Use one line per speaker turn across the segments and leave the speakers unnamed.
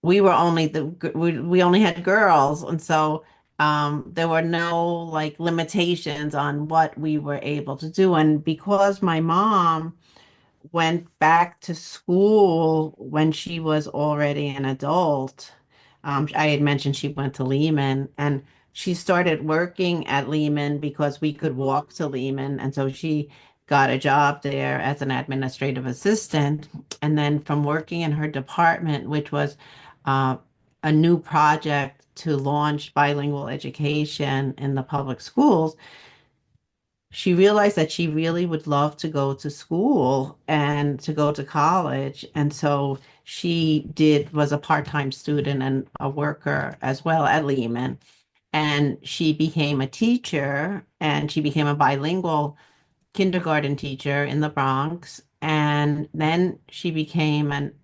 we were only we only had girls, and so there were no like limitations on what we were able to do. And because my mom went back to school when she was already an adult. I had mentioned she went to Lehman, and she started working at Lehman because we could walk to Lehman. And so she got a job there as an administrative assistant. And then from working in her department, which was uh, a new project to launch bilingual education in the public schools, she realized that she really would love to go to school and to go to college. And so she was a part-time student and a worker as well at Lehman. And she became a teacher and she became a bilingual kindergarten teacher in the Bronx, and then she became an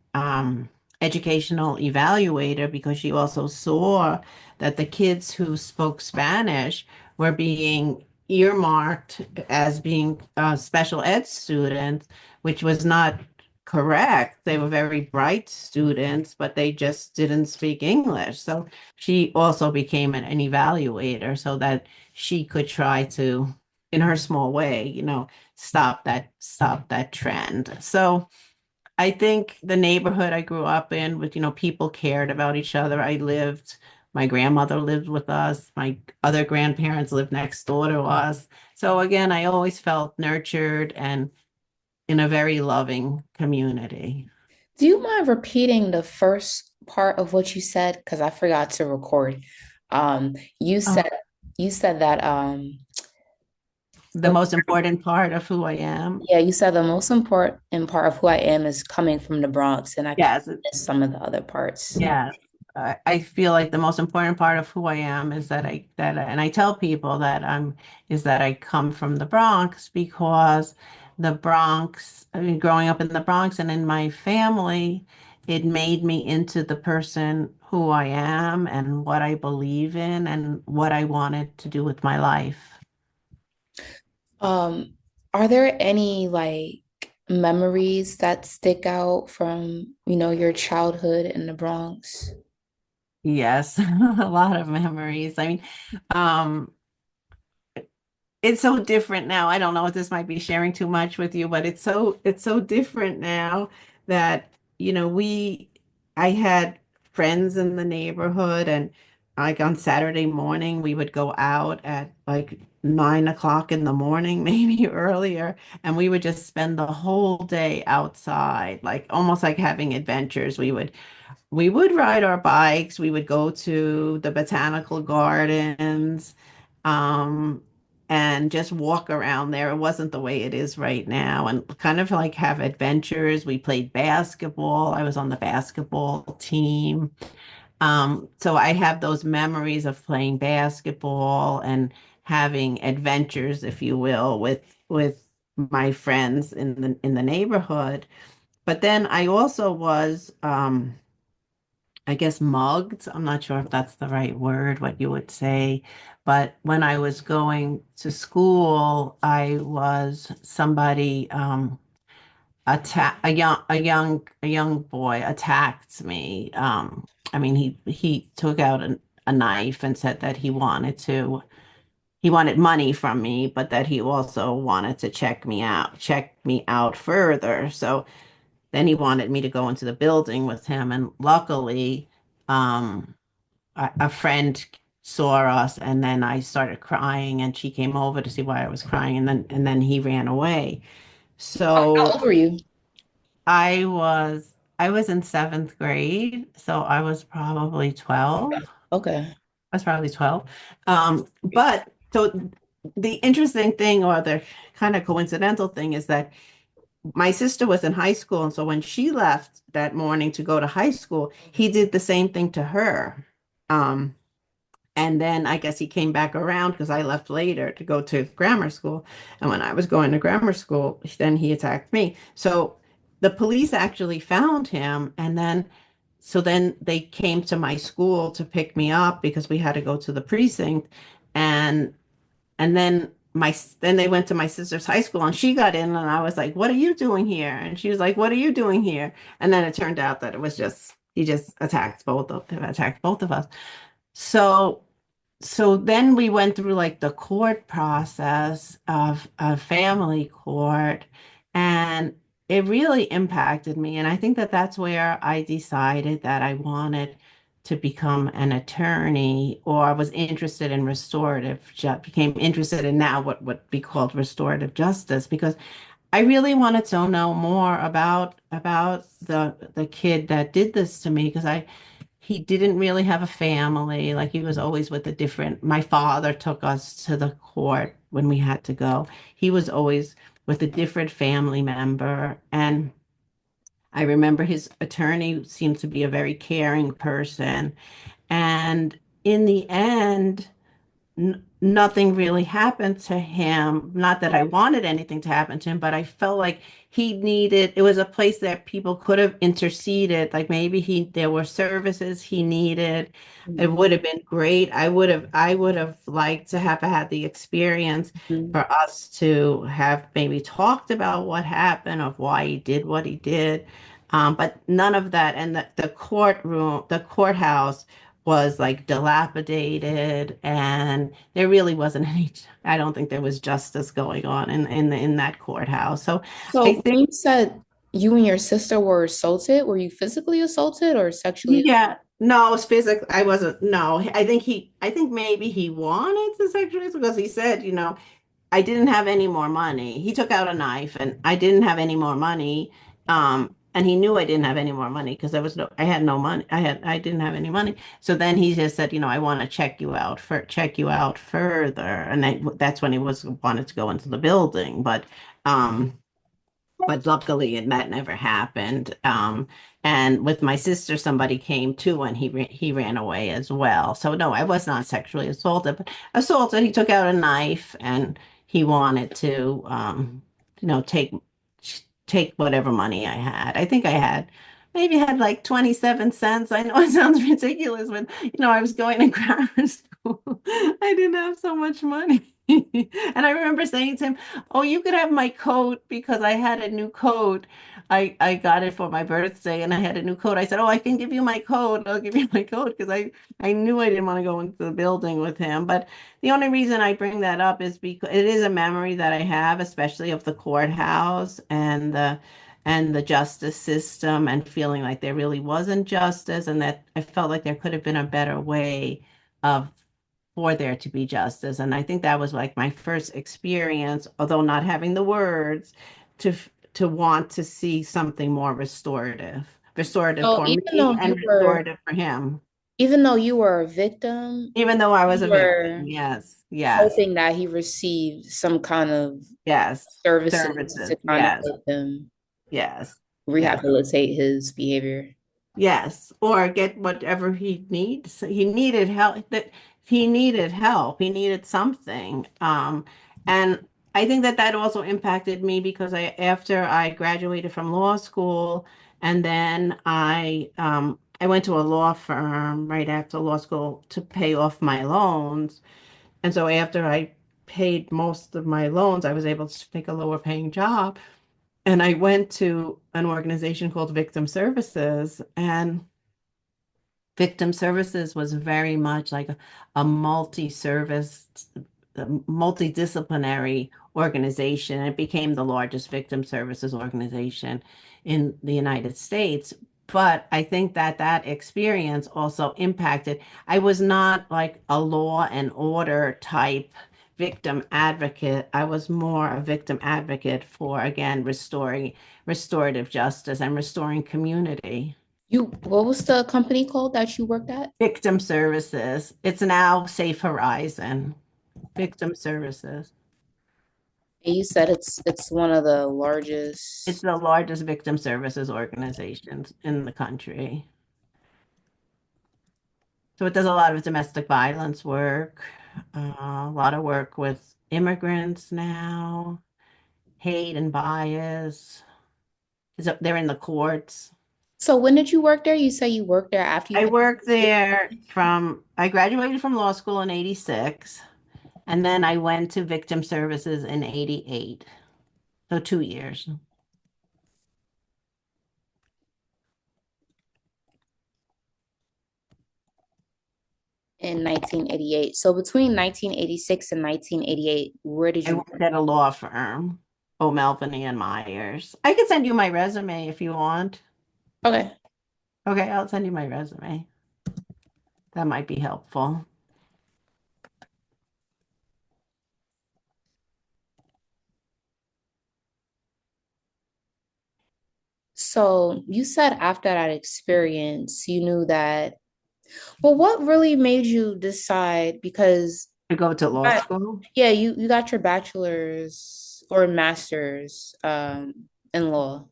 educational evaluator because she also saw that the kids who spoke Spanish were being earmarked as being special ed students, which was not correct. They were very bright students, but they just didn't speak English. So she also became an evaluator so that she could try to in her small way, stop that trend. So I think the neighborhood I grew up in with, people cared about each other. My grandmother lived with us. My other grandparents lived next door to us. So again, I always felt nurtured and in a very loving community.
Do you mind repeating the first part of what you said? Because I forgot to record. Um, you
Oh,
said you said that
the
what
most important part of who I am.
yeah, you said the most important part of who I am is coming from the Bronx, and I kind
Yes,
of missed some of the other parts.
yeah, I feel like the most important part of who I am is and I tell people is that I come from the Bronx because the Bronx, I mean, growing up in the Bronx and in my family, it made me into the person who I am and what I believe in and what I wanted to do with my life.
Um, are there any like memories that stick out from, your childhood in the Bronx?
Yes, a lot of memories. I mean, um, it's so different now. I don't know if this might be sharing too much with you, but it's so different now that, I had friends in the neighborhood, and like on Saturday morning we would go out at like 9 o'clock in the morning, maybe earlier, and we would just spend the whole day outside, like almost like having adventures. We would ride our bikes. We would go to the botanical gardens, um, and just walk around there. It wasn't the way it is right now, and kind of like have adventures. We played basketball. I was on the basketball team. So I have those memories of playing basketball and having adventures, if you will, with my friends in the neighborhood. But then I also was I guess mugged. I'm not sure if that's the right word, what you would say. But when I was going to school, I was somebody a young boy attacked me. I mean he took out a knife and said that he wanted money from me, but that he also wanted to check me out further. So then he wanted me to go into the building with him, and luckily, um, a friend saw us, and then I started crying, and she came over to see why I was crying, and then he ran away.
How
So
old were you?
I was in seventh grade, so I was probably 12.
Okay.
I was probably 12. But so the interesting thing, or the kind of coincidental thing, is that my sister was in high school, and so when she left that morning to go to high school, he did the same thing to her. Um, and then I guess he came back around because I left later to go to grammar school. And when I was going to grammar school, then he attacked me. So the police actually found him, and then they came to my school to pick me up because we had to go to the precinct, and and then they went to my sister's high school, and she got in, and I was like, "What are you doing here?" And she was like, "What are you doing here?" And then it turned out that it was just He just attacked both of us. So so then we went through like the court process of family court, and it really impacted me. And I think that that's where I decided that I wanted to become an attorney, or I was interested in became interested in now what would be called restorative justice, because I really wanted to know more about the kid that did this to me, because I he didn't really have a family. Like he was always with a different, my father took us to the court when we had to go. He was always with a different family member. And I remember his attorney seemed to be a very caring person. And in the end, nothing really happened to him. Not that I wanted anything to happen to him, but I felt like it was a place that people could have interceded. Like maybe there were services he needed. It
Mhm.
would have been great. I would have liked to have had the experience
Mhm.
for us to have maybe talked about what happened, of why he did what he did. But none of that. And the courthouse was like dilapidated, and there really wasn't any, I don't think there was justice going on in that courthouse. So I
So
think,
when you said you and your sister were assaulted, were you physically assaulted or sexually?
yeah, no, it's physical. I wasn't, no, I think maybe he wanted to sexually, because he said, I didn't have any more money. He took out a knife, and I didn't have any more money. And he knew I didn't have any more money, because I had no money. I didn't have any money. So then he just said, I want to check you out further. And that's when he wanted to go into the building. But luckily that never happened. And with my sister, somebody came too, and he ran away as well. So no, I was not sexually assaulted, but assaulted. He took out a knife, and he wanted to, you know, take take whatever money I had. I think I had maybe had like 27 cents. I know it sounds ridiculous, but I was going to grammar school. I didn't have so much money. And I remember saying to him, "Oh, you could have my coat," because I had a new coat. I got it for my birthday, and I had a new coat. I said, "Oh, I can give you my coat. I'll give you my coat," because I knew I didn't want to go into the building with him. But the only reason I bring that up is because it is a memory that I have, especially of the courthouse and the justice system, and feeling like there really wasn't justice, and that I felt like there could have been a better way of for there to be justice. And I think that was like my first experience, although not having the words, to want to see something more restorative
So
for me and restorative for him.
even though you were a victim,
Even though I was
you
a victim,
were
yes, yes,
hoping that he received some kind of
yes,
services to
services,
kind of
yes,
help him
yes, yes.
rehabilitate his behavior.
Yes, or get whatever he needs. He needed help. That he needed help. He needed something. And I think that that also impacted me, because after I graduated from law school, and then I went to a law firm right after law school to pay off my loans. And so after I paid most of my loans, I was able to take a lower paying job. And I went to an organization called Victim Services, and Victim Services was very much like a multi-service, multidisciplinary organization. It became the largest victim services organization in the United States. But I think that that experience also impacted. I was not like a law and order type victim advocate. I was more a victim advocate for, again, restorative justice and restoring community.
What was the company called that you worked at?
Victim Services. It's now Safe Horizon. Victim Services.
And you said it's one of the
It's
largest.
the largest victim services organizations in the country. So it does a lot of domestic violence work, a lot of work with immigrants now, hate and bias. They're in the courts.
So when did you work there? You say you worked there after you
I graduated from law school in 86, and then I went to victim services in 88. So 2 years.
in 1988. So between 1986 and 1988, where did
I
you
worked at a law firm, O'Melveny and Myers. I could send you my resume if you want.
work? Okay.
Okay, I'll send you my resume. That might be helpful.
So you said after that experience, you knew that. Well, what really made you decide? Because
To go to
you
law
got,
school?
yeah, you got your bachelor's or master's in law.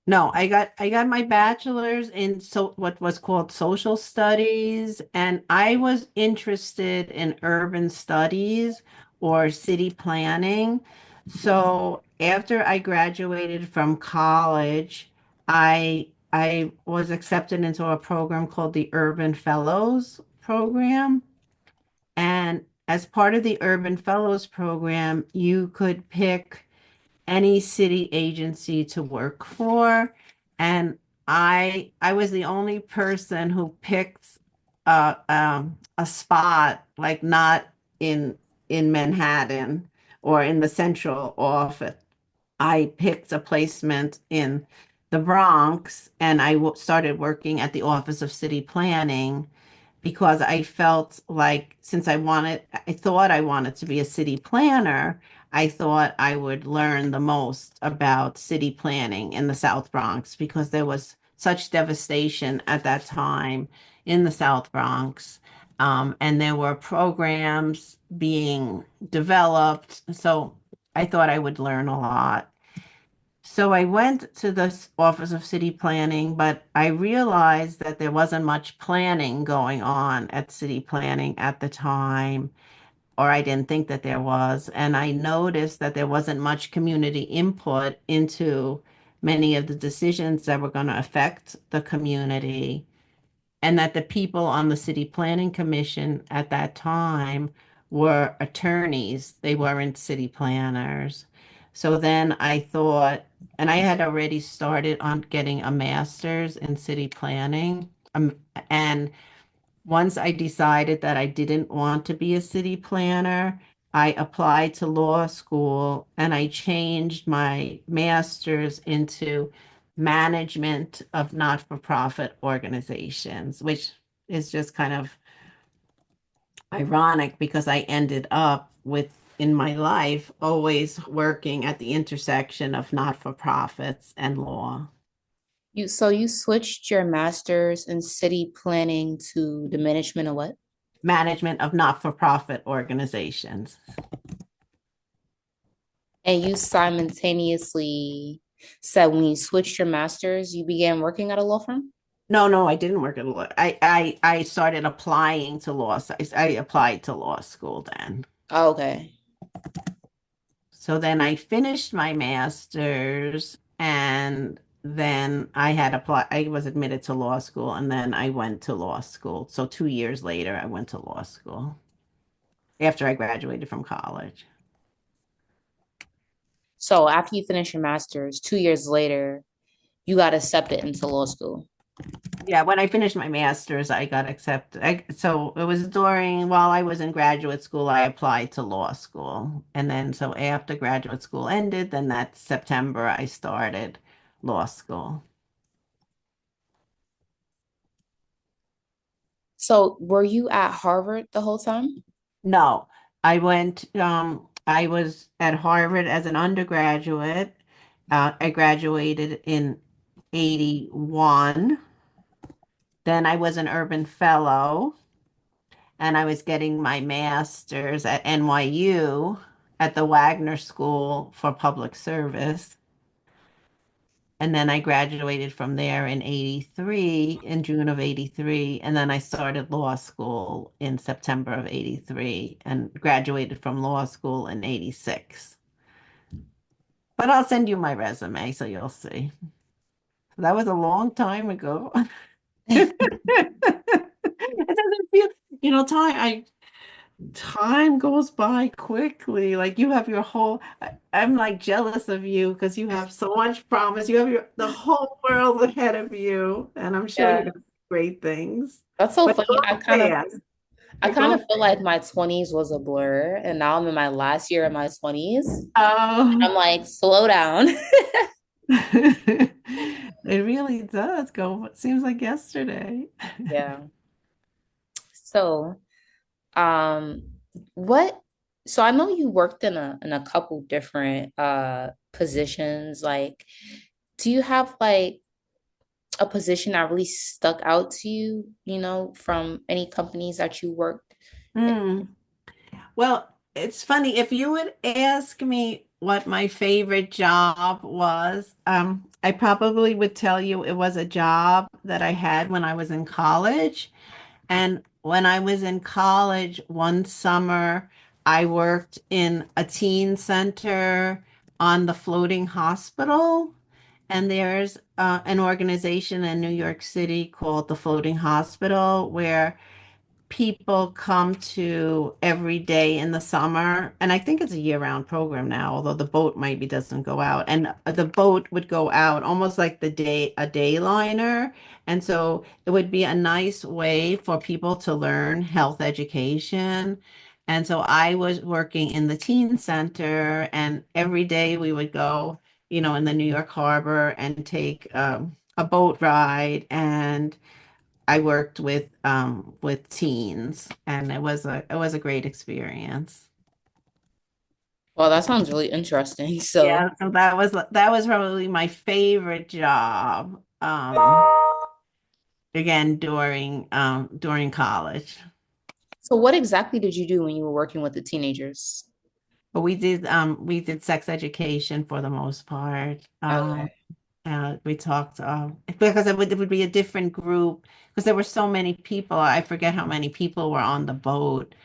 No, I got my bachelor's in what was called social studies, and I was interested in urban studies or city planning. So after I graduated from college, I was accepted into a program called the Urban Fellows Program. And as part of the Urban Fellows Program, you could pick any city agency to work for. And I was the only person who picked a spot like not in Manhattan or in the central office. I picked a placement in the Bronx and started working at the Office of City Planning because I felt like since I thought I wanted to be a city planner, I thought I would learn the most about city planning in the South Bronx because there was such devastation at that time in the South Bronx. And there were programs being developed. So I thought I would learn a lot. So I went to the Office of City Planning, but I realized that there wasn't much planning going on at city planning at the time, or I didn't think that there was. And I noticed that there wasn't much community input into many of the decisions that were going to affect the community and that the people on the city planning commission at that time were attorneys. They weren't city planners. So then I thought, and I had already started on getting a master's in city planning. And once I decided that I didn't want to be a city planner, I applied to law school and I changed my master's into management of not-for-profit organizations, which is just kind of ironic because I ended up with in my life always working at the intersection of not-for-profits and law.
You switched your master's in city planning to the management of what?
Management of not-for-profit organizations.
And you simultaneously said when you switched your master's, you began working at a law firm?
No, no, I didn't work at law. I started applying to law. I applied to law school then.
Oh, okay.
So then I finished my master's and then I had applied, I was admitted to law school and then I went to law school. So 2 years later, I went to law school after I graduated from college.
So after you finish your master's, 2 years later, you got accepted into law school.
Yeah, when I finished my master's, I got accepted. So it was while I was in graduate school, I applied to law school. And then, so after graduate school ended, then that September, I started law school.
So were you at Harvard the whole time?
No, I was at Harvard as an undergraduate. I graduated in 81. Then I was an urban fellow. And I was getting my master's at NYU at the Wagner School for Public Service. And then I graduated from there in 83, in June of 83. And then I started law school in September of 83 and graduated from law school in 86. But I'll send you my resume so you'll see. That was a long time ago. It doesn't feel, time goes by quickly. Like you have your whole, I'm like jealous of you because you have so much promise. You have the whole world ahead of you, and I'm sure you're
Yeah,
gonna do great things.
that's so
But
funny.
go fast.
I
We're
kind of
both.
feel like my 20s was a blur, and now I'm in my last year of my 20s.
Oh,
I'm like, slow down.
it really does go. It seems like yesterday.
Yeah. So, um, what? So I know you worked in a couple different positions. Like, do you have like a position that really stuck out to you, from any companies that you worked in?
Hmm. Well, it's funny. If you would ask me what my favorite job was, I probably would tell you it was a job that I had when I was in college. And when I was in college, one summer, I worked in a teen center on the floating hospital. And there's an organization in New York City called the Floating Hospital where people come to every day in the summer, and I think it's a year-round program now, although the boat maybe doesn't go out. And the boat would go out almost like a day liner. And so it would be a nice way for people to learn health education. And so I was working in the teen center, and every day we would go, in the New York Harbor and take a boat ride. And I worked with teens, and it was a great experience.
Well, that sounds really interesting. So,
Yeah, so that was probably my favorite job. Again during college.
so what exactly did you do when you were working with the teenagers?
But we did sex education for the most part.
Okay.
We talked because it would be a different group because there were so many people. I forget how many people were on the boat.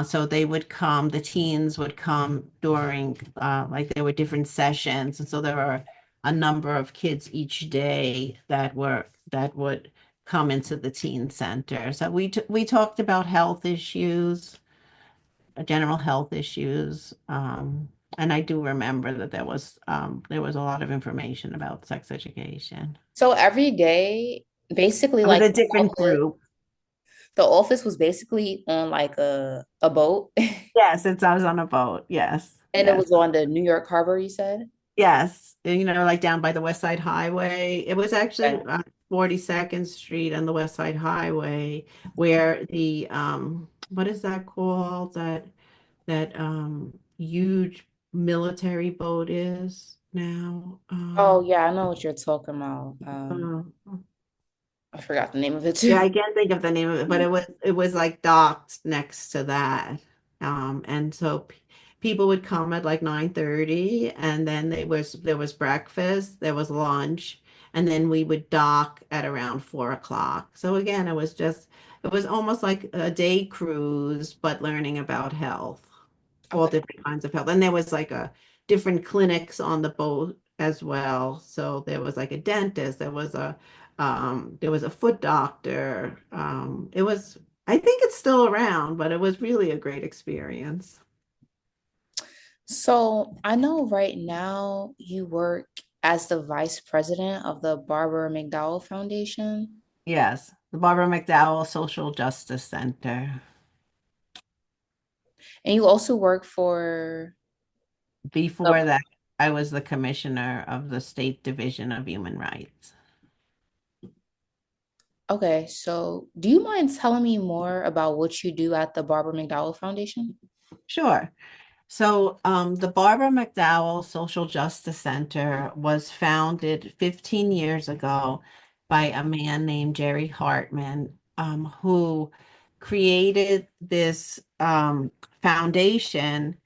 So they would come, the teens would come during like there were different sessions, and so there were a number of kids each day that would come into the teen center. So we talked about health issues, general health issues. And I do remember that there was a lot of information about sex education.
So every day, basically,
It was
like
a different group.
the office was basically on like a boat,
Yes, I was on a boat. Yes,
and it
yes,
was on the New York Harbor, you said?
yes. Like down by the West Side Highway. It was actually
Okay.
42nd Street and the West Side Highway, where the what is that called? That huge military boat is now.
Oh yeah, I know what you're talking about.
Uh,
I forgot the name of it
Yeah,
too.
I can't think of the name of it, but it was like docked next to that. And so people would come at like 9:30, and then there was breakfast, there was lunch, and then we would dock at around 4 o'clock. So again, it was almost like a day cruise, but learning about health, all
Okay.
different kinds of health. And there was like a different clinics on the boat as well. So there was like a dentist, there was a foot doctor. I think it's still around, but it was really a great experience.
So I know right now you work as the vice president of the Barbara McDowell Foundation,
Yes, the Barbara McDowell Social Justice Center.
and you also work for the.
Before that, I was the commissioner of the State Division of Human Rights.
Okay, so do you mind telling me more about what you do at the Barbara McDowell Foundation?
Sure. So, the Barbara McDowell Social Justice Center was founded 15 years ago by a man named Jerry Hartman, who created this foundation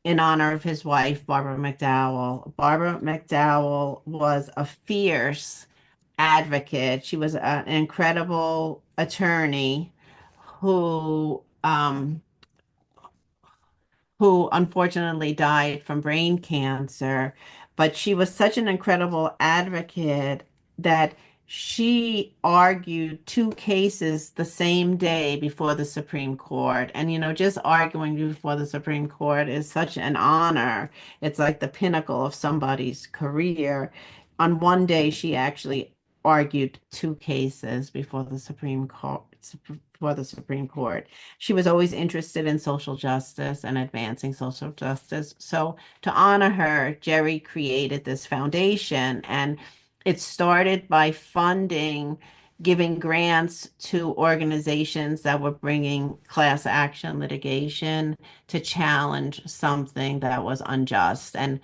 in honor of his wife, Barbara McDowell. Barbara McDowell was a fierce advocate. She was an incredible attorney who unfortunately died from brain cancer. But she was such an incredible advocate that she argued two cases the same day before the Supreme Court. And, just arguing before the Supreme Court is such an honor. It's like the pinnacle of somebody's career. On one day, she actually argued two cases before the Supreme Court. She was always interested in social justice and advancing social justice. So to honor her, Jerry created this foundation, and it started by giving grants to organizations that were bringing class action litigation to challenge something that was unjust. And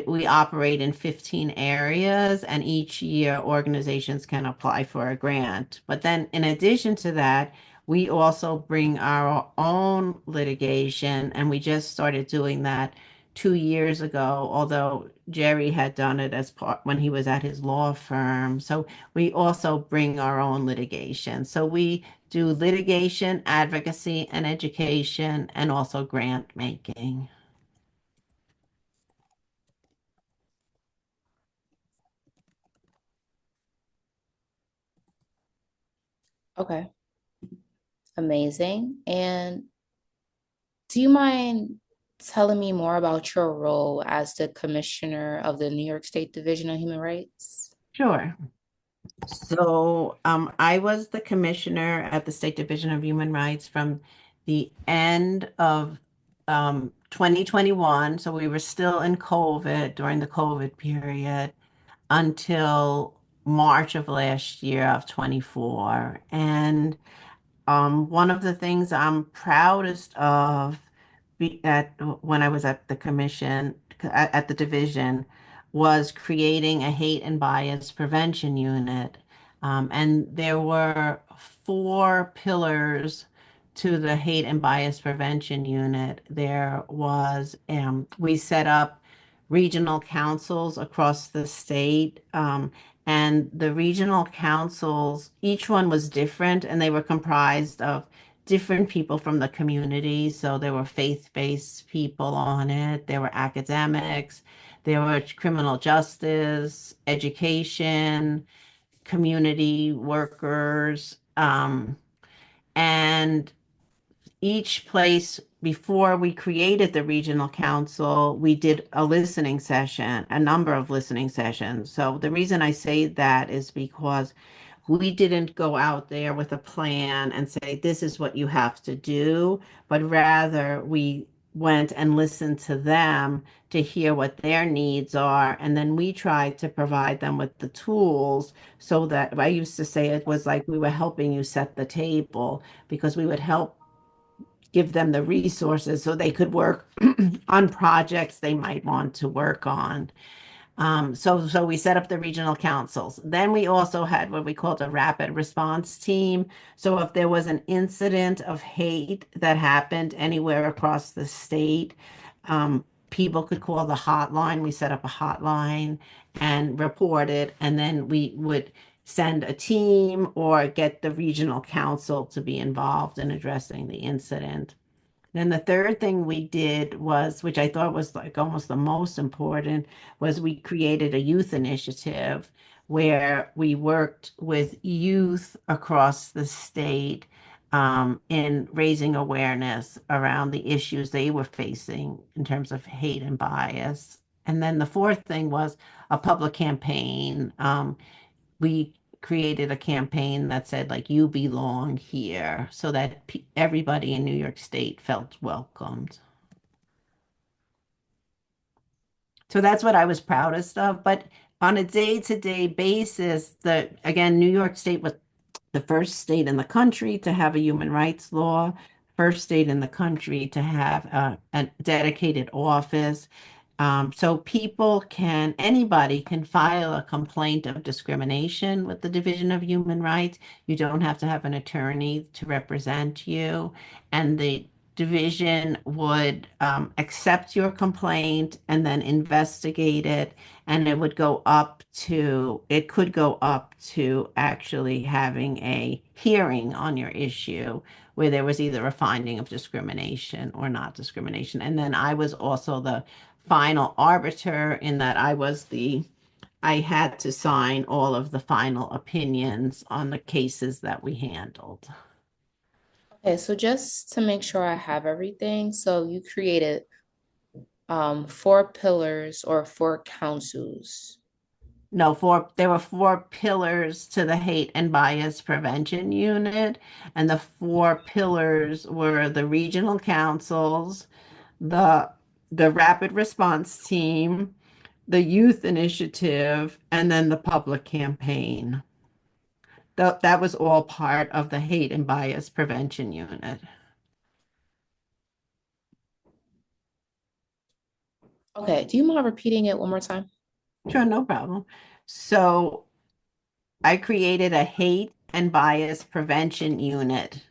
we operate in 15 areas, and each year organizations can apply for a grant. But then, in addition to that, we also bring our own litigation, and we just started doing that 2 years ago, although Jerry had done it as part when he was at his law firm. So we also bring our own litigation. So we do litigation, advocacy, and education, and also grant making.
Okay, amazing. And do you mind telling me more about your role as the commissioner of the New York State Division of Human Rights?
Sure. So, I was the commissioner at the State Division of Human Rights from the end of 2021. So we were still in COVID during the COVID period until March of last year of 24. And one of the things I'm proudest of when I was at the commission, at the division, was creating a hate and bias prevention unit. And there were four pillars to the hate and bias prevention unit. We set up regional councils across the state. And the regional councils, each one was different, and they were comprised of different people from the community. So there were faith-based people on it, there were academics, there were criminal justice, education, community workers, and each place before we created the regional council, we did a listening session, a number of listening sessions. So the reason I say that is because we didn't go out there with a plan and say, this is what you have to do, but rather we went and listened to them to hear what their needs are. And then we tried to provide them with the tools so that I used to say it was like we were helping you set the table because we would help give them the resources so they could work on projects they might want to work on. So we set up the regional councils. Then we also had what we called a rapid response team. So if there was an incident of hate that happened anywhere across the state, people could call the hotline. We set up a hotline and report it, and then we would send a team or get the regional council to be involved in addressing the incident. Then the third thing we did was, which I thought was like almost the most important, was we created a youth initiative where we worked with youth across the state in raising awareness around the issues they were facing in terms of hate and bias. And then the fourth thing was a public campaign. We created a campaign that said like you belong here so that everybody in New York State felt welcomed. So that's what I was proudest of. But on a day-to-day basis, the again, New York State was the first state in the country to have a human rights law, first state in the country to have a dedicated office. So anybody can file a complaint of discrimination with the Division of Human Rights. You don't have to have an attorney to represent you. And the division would accept your complaint and then investigate it. And it could go up to actually having a hearing on your issue where there was either a finding of discrimination or not discrimination. And then I was also the final arbiter in that I had to sign all of the final opinions on the cases that we handled.
Okay, so just to make sure I have everything, so you created four pillars or four councils.
No, there were four pillars to the hate and bias prevention unit, and the four pillars were the regional councils, the the rapid response team, the youth initiative, and then the public campaign. That was all part of the hate and bias prevention unit.
Okay, do you mind repeating it one more time?
Sure, no problem. So I created a hate and bias prevention unit,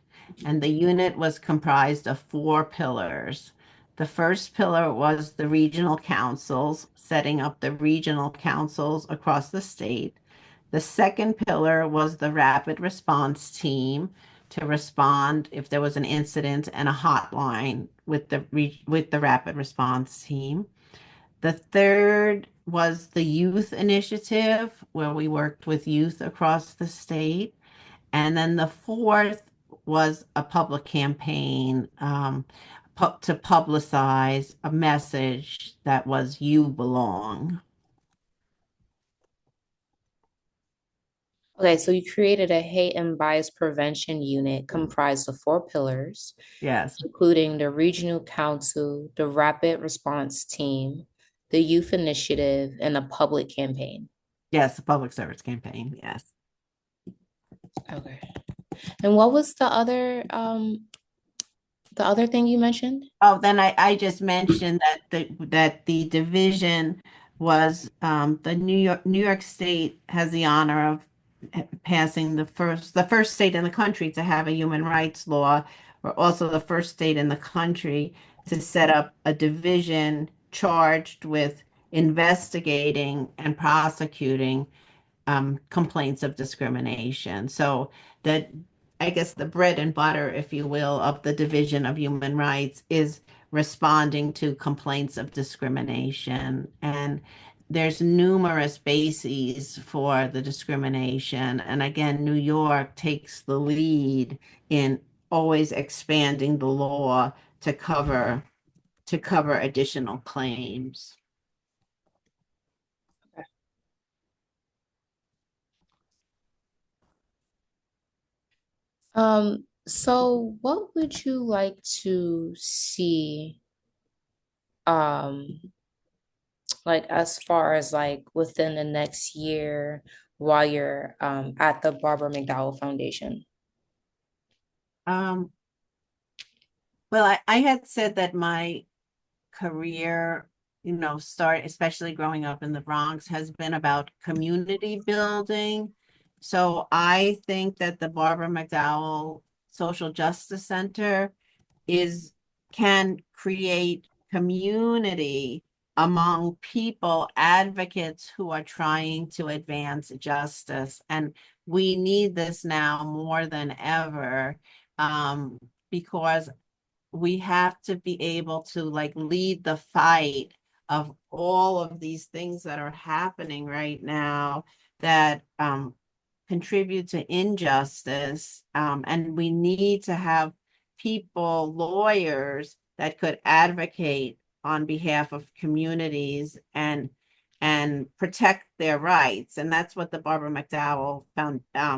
and the unit was comprised of four pillars. The first pillar was the regional councils, setting up the regional councils across the state. The second pillar was the rapid response team to respond if there was an incident and a hotline with with the rapid response team. The third was the youth initiative, where we worked with youth across the state. And then the fourth was a public campaign to publicize a message that was you belong.
Okay, so you created a hate and bias prevention unit comprised of four pillars,
Yes.
including the regional council, the rapid response team, the youth initiative, and a public campaign.
Yes, a public service campaign. Yes.
Okay. And what was the other thing you mentioned?
Oh, then I just mentioned that the division was the New York State has the honor of passing the first state in the country to have a human rights law. We're also the first state in the country to set up a division charged with investigating and prosecuting complaints of discrimination. So that I guess the bread and butter, if you will, of the Division of Human Rights is responding to complaints of discrimination. And there's numerous bases for the discrimination. And again, New York takes the lead in always expanding the law to cover additional claims.
So what would you like to see, um, like as far as like within the next year while you're at the Barbara McDowell Foundation?
Um, well, I had said that my career, start, especially growing up in the Bronx, has been about community building. So I think that the Barbara McDowell Social Justice Center is can create community among people, advocates who are trying to advance justice. And we need this now more than ever, um, because we have to be able to like lead the fight of all of these things that are happening right now that contribute to injustice. And we need to have people, lawyers that could advocate on behalf of communities and protect their rights. And that's what the Barbara McDowell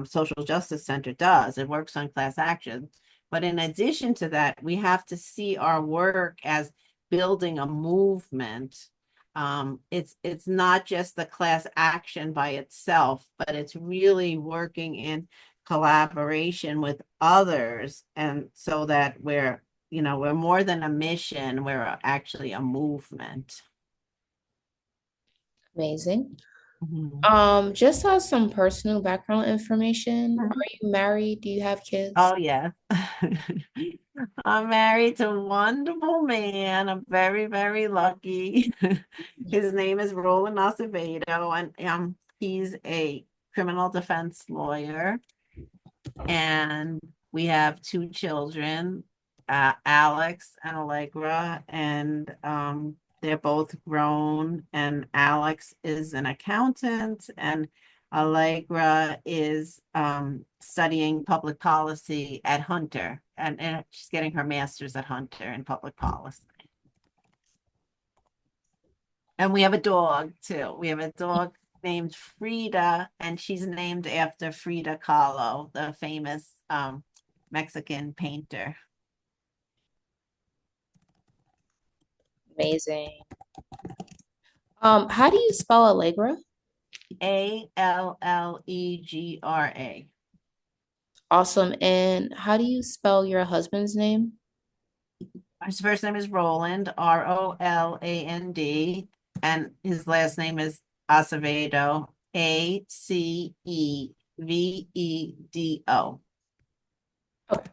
Social Justice Center does. It works on class action. But in addition to that, we have to see our work as building a movement. It's not just the class action by itself, but it's really working in collaboration with others, and so that we're more than a mission, we're actually a movement.
Amazing.
Mhm.
Just as some personal background information, are
Mhm.
you married? Do you have kids?
Oh, yeah. I'm married to a wonderful man. I'm very, very lucky. His name is Roland Acevedo, and he's a criminal defense lawyer. And we have two children, Alex and Allegra, and they're both grown. And Alex is an accountant, and Allegra is studying public policy at Hunter, and she's getting her master's at Hunter in public policy. And we have a dog too. We have a dog. named Frida, and she's named after Frida Kahlo, the famous Mexican painter.
Amazing. How do you spell Allegra?
Allegra.
Awesome. And how do you spell your husband's name?
His first name is Roland, Roland, and his last name is Acevedo, Acevedo.
Okay.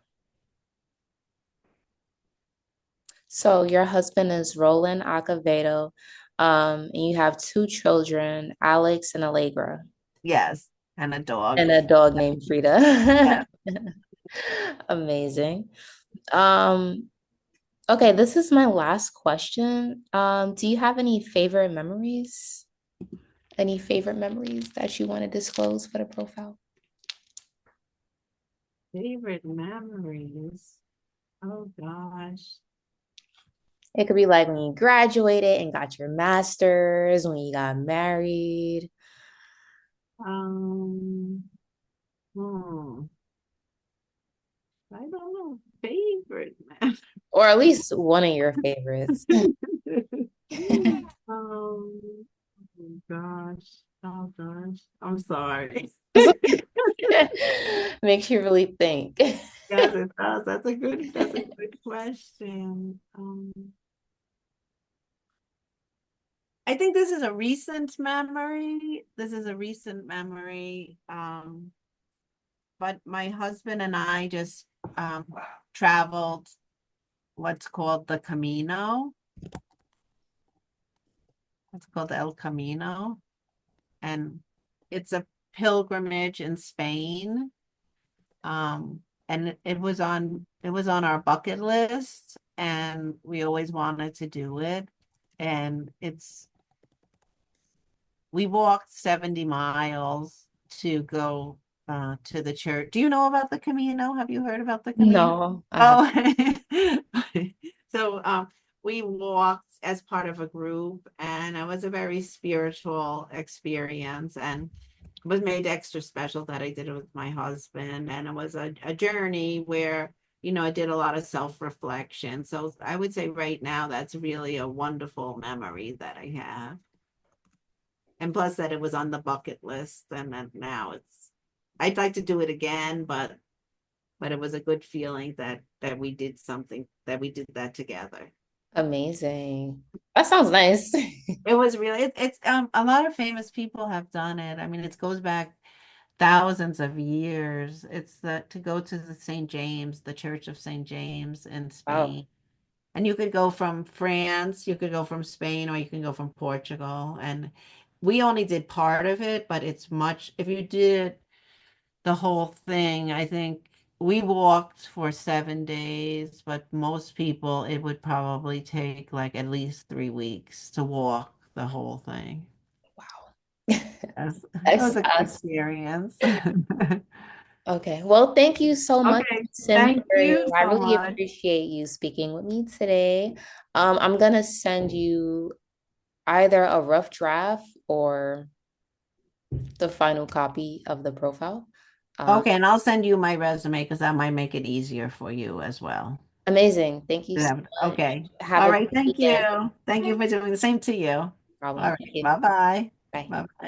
So your husband is Roland Acevedo, and you have two children, Alex and Allegra,
Yes, and a dog.
and a dog named Frida.
Yeah.
Amazing. Um, okay, this is my last question. Do you have any favorite memories? Any favorite memories that you want to disclose for the profile?
Favorite memories. Oh gosh.
It could be like when you graduated and got your master's, when you got married,
Um, hmm, I don't know. Favorite
or at least one of your favorites.
memory. Oh gosh. Oh gosh. I'm sorry.
Makes you really think.
Yes, it does. That's a good question. I think this is a recent memory. This is a recent memory. But my husband and I just um traveled what's called the Camino. It's called El Camino, and it's a pilgrimage in Spain. And it was on our bucket list, and we always wanted to do it. And it's we walked 70 miles to go to the church. Do you know about the Camino? Have you heard about the Camino?
No, I have.
Oh, so we walked as part of a group, and it was a very spiritual experience, and it was made extra special that I did it with my husband, and it was a journey where I did a lot of self-reflection. So I would say right now that's really a wonderful memory that I have. And plus that it was on the bucket list, and then now I'd like to do it again, but it was a good feeling that we did something, that we did that together.
Amazing. That sounds nice.
It was really it's a lot of famous people have done it. I mean, it goes back thousands of years. It's to go to the St. James, the Church of St. James in
Wow.
Spain. And you could go from France, you could go from Spain, or you can go from Portugal. And we only did part of it, but it's much, if you did the whole thing, I think we walked for 7 days, but most people, it would probably take like at least 3 weeks to walk the whole thing.
Wow.
That was a good
That's
experience.
okay. Well, thank you so much,
Okay,
Sim,
thank
for
you
I
so
really
much.
appreciate you speaking with me today. I'm gonna send you either a rough draft or the final copy of the profile. Um,
Okay, and I'll send you my resume because that might make it easier for you as well.
Amazing. Thank you so much.
Okay.
Have
All
a good
right. Thank
weekend.
you. Thank you for doing the same to you. All
Problem.
right.
Thank you.
Bye-bye.
Bye.
Bye-bye.